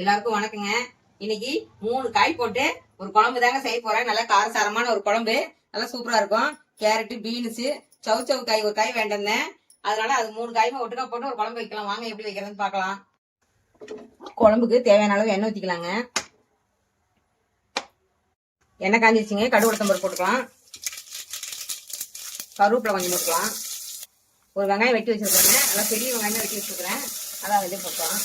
எல்லாருக்கும் வணக்கங்க. இன்னைக்கு 3 காய் போட்டு ஒரு குழம்பு தாங்க செய்ய போறேன். நல்லா காரசாரமான ஒரு குழம்பு, நல்லா சூப்பரா இருக்கும். கேரட், பீன்ஸ், சவு காய் ஒரு காய் வேண்டியிருந்தேன். அதனால அது 3 காயுமே ஒட்டுக்கா போட்டு ஒரு குழம்பு வைக்கலாம். வாங்க எப்படி வைக்கிறதுன்னு பார்க்கலாம். குழம்புக்கு தேவையான அளவு எண்ணெய் ஊற்றிக்கலாங்க. எண்ணெய் காஞ்சிருச்சுங்க. கடுகு உளுத்தம்பருப்பு போட்டுக்கலாம். கருவேப்பிலை கொஞ்சம் போட்டுக்கலாம். ஒரு வெங்காயம் வெட்டி வச்சிருக்கேங்க. நல்லா பெரிய வெங்காயம் வெட்டி வச்சிருக்கிறேன். அதான் வெளியே போட்டுக்கலாம்.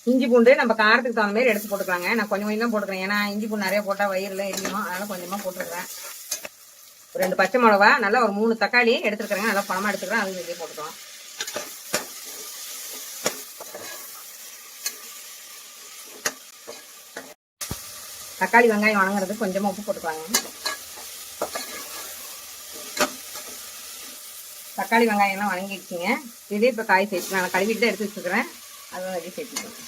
இஞ்சி பூண்டு நம்ம காரத்துக்கு தகுந்த மாதிரி எடுத்து போட்டுக்கலாங்க. நான் கொஞ்சம் தான் போட்டுக்கிறேன். ஏன்னா இஞ்சி பூண்டு நிறைய போட்டா வயிறுல எரியும். அதனால கொஞ்சமா போட்டுக்கிறேன். ஒரு 2 பச்சை மிளகா, நல்லா ஒரு 3 தக்காளி எடுத்துருக்கிறேங்க. நல்லா பழமா எடுத்துக்கிறேன். அது வெளியே போட்டுக்கலாம். தக்காளி வெங்காயம் வணங்குறதுக்கு கொஞ்சமா உப்பு போட்டுக்கலாங்க. தக்காளி வெங்காயம் எல்லாம் வணங்கிடுச்சுங்க. இதே இப்போ காய் சேர்த்து நான் கழுவிட்டு தான் எடுத்து வச்சுக்கிறேன். அதை வெளியே சேர்த்துக்கலாம்.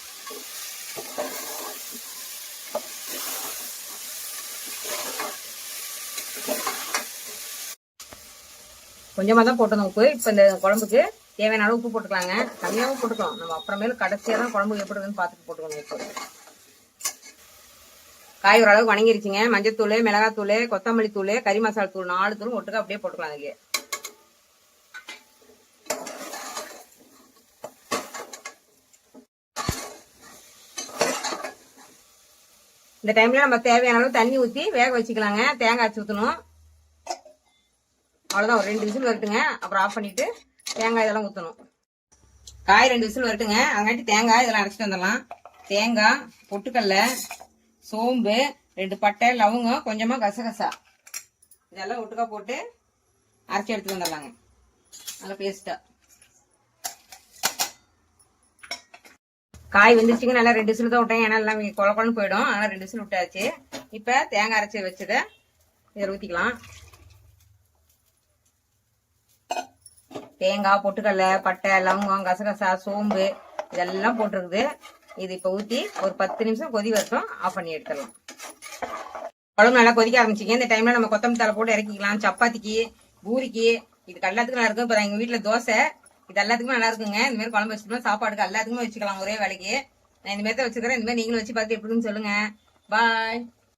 கொஞ்சமா தான் போட்டணும் உப்பு. இப்ப இந்த குழம்புக்கு தேவையான அளவு உப்பு போட்டுக்கலாங்க. கம்மியாவும் போட்டுக்கலாம். நம்ம அப்புறமேல கடைசியா தான் குழம்பு எப்படின்னு பார்த்துட்டு போட்டுக்கணும். உப்பு காய் ஓரளவு வணங்கிருச்சுங்க. மஞ்சத்தூள், மிளகாத்தூள், கொத்தமல்லி தூள், கறி மசாலா தூள் 4 தூளும் ஒட்டுக்கா அப்படியே போட்டுக்கலாம். அதுலயே இந்த டைம்ல நம்ம தேவையான அளவு தண்ணி ஊற்றி வேக வச்சுக்கலாங்க. தேங்காய் அரைச்சி ஊற்றணும். அவ்வளோதான். ஒரு 2 விசில் வரட்டுங்க. அப்புறம் ஆஃப் பண்ணிட்டு தேங்காய் இதெல்லாம் ஊற்றணும். காய் 2 விசில் வரட்டுங்க. அதங்காட்டி தேங்காய் இதெல்லாம் அரைச்சிட்டு வந்துடலாம். தேங்காய், பொட்டுக்கடல, சோம்பு, 2 பட்டை, லவங்கம், கொஞ்சமா கசகசா இதெல்லாம் ஒட்டுக்கா போட்டு அரைச்சி எடுத்துட்டு வந்துடலாங்க. நல்லா பேஸ்டா. காய் வந்துருச்சுங்க. நல்லா 2 விசில் தான் விட்டேன். ஏன்னா எல்லாம் குழம்பு போயிடும். அதனால 2 விசில் விட்டாச்சு. இப்ப தேங்காய் அரைச்சி வச்சத இதில் ஊற்றிக்கலாம். தேங்காய், பொட்டுக்கடலை, பட்டை, லவங்கம், கசகசா, சோம்பு இதெல்லாம் போட்டிருக்குது. இது இப்ப ஊற்றி ஒரு 10 நிமிஷம் கொதி வரட்டும். ஆஃப் பண்ணி எடுத்துடலாம். குழம்பு நல்லா கொதிக்க ஆரம்பிச்சிங்க. இந்த டைம்ல நம்ம கொத்தமல்லி தழை போட்டு இறக்கிக்கலாம். சப்பாத்திக்கு, பூரிக்கு, இதுக்கு எல்லாத்துக்கும் நல்லா இருக்கும். இப்போ எங்க வீட்டுல தோசை, இது எல்லாத்துக்குமே நல்லா இருக்குங்க. இந்த மாதிரி குழம்பு வச்சுக்கலாம். சாப்பாடுக்கு எல்லாத்துக்குமே வச்சுக்கலாம் ஒரே வேலைக்கு. நான் இந்த மாதிரி தான் வச்சுக்கிறேன். இந்த மாதிரி நீங்களும் வச்சு பார்த்து எப்படின்னு சொல்லுங்க. பாய்.